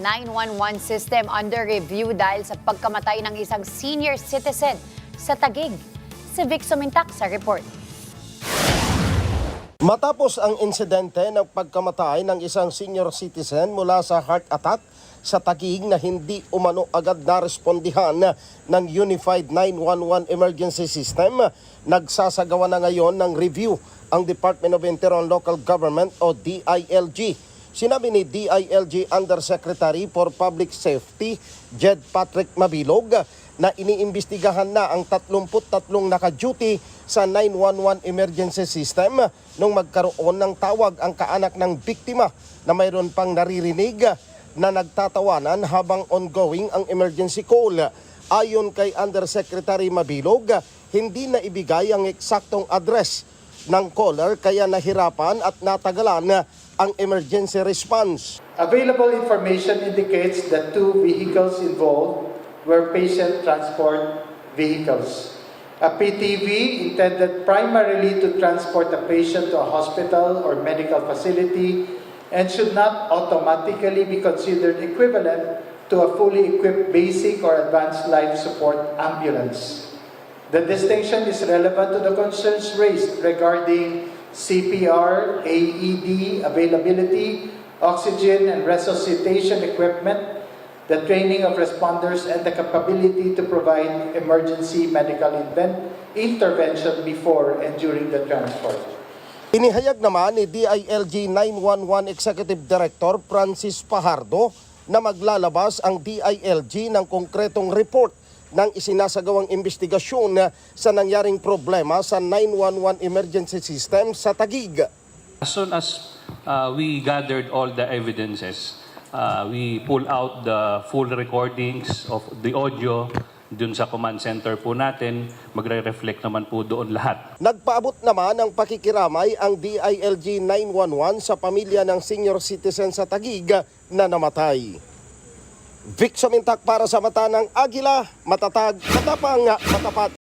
911 system under review dahil sa pagkamatay ng isang senior citizen sa Taguig. Si Vic Sumintak sa report. Matapos ang insidente ng pagkamatay ng isang senior citizen mula sa heart attack sa Taguig na hindi umano agad narespondihan ng Unified 911 Emergency System, nagsasagawa na ngayon ng review ang Department of Interior and Local Government o DILG. Sinabi ni DILG Undersecretary for Public Safety, Jed Patrick Mabilog, na iniimbestigahan na ang 33 naka-duty sa 911 emergency system nung magkaroon ng tawag ang kaanak ng biktima na mayroon pang naririnig na nagtatawanan habang ongoing ang emergency call. Ayon kay Undersecretary Mabilog, hindi na ibigay ang eksaktong address ng caller kaya nahirapan at natagalan ang emergency response. Available information indicates that 2 vehicles involved were patient transport vehicles. A PTV intended primarily to transport a patient to a hospital or medical facility and should not automatically be considered equivalent to a fully equipped basic or advanced life support ambulance. The distinction is relevant to the concerns raised regarding CPR, AED availability, oxygen and resuscitation equipment, the training of responders, and the capability to provide emergency medical intervention before and during the transport. Inihayag naman ni DILG 911 Executive Director Francis Pajardo na maglalabas ang DILG ng konkretong report ng isinasagawang investigasyon sa nangyaring problema sa 911 emergency system sa Taguig. As soon as we gathered all the evidences, we pull out the full recordings of the audio dun sa command center po natin. Magre-reflect naman po doon lahat. Nagpaabot naman ng pakikiramay ang DILG 911 sa pamilya ng senior citizen sa Taguig na namatay. Vic Sumintak para sa Mata ng Agila, matatag, matapang, matapat.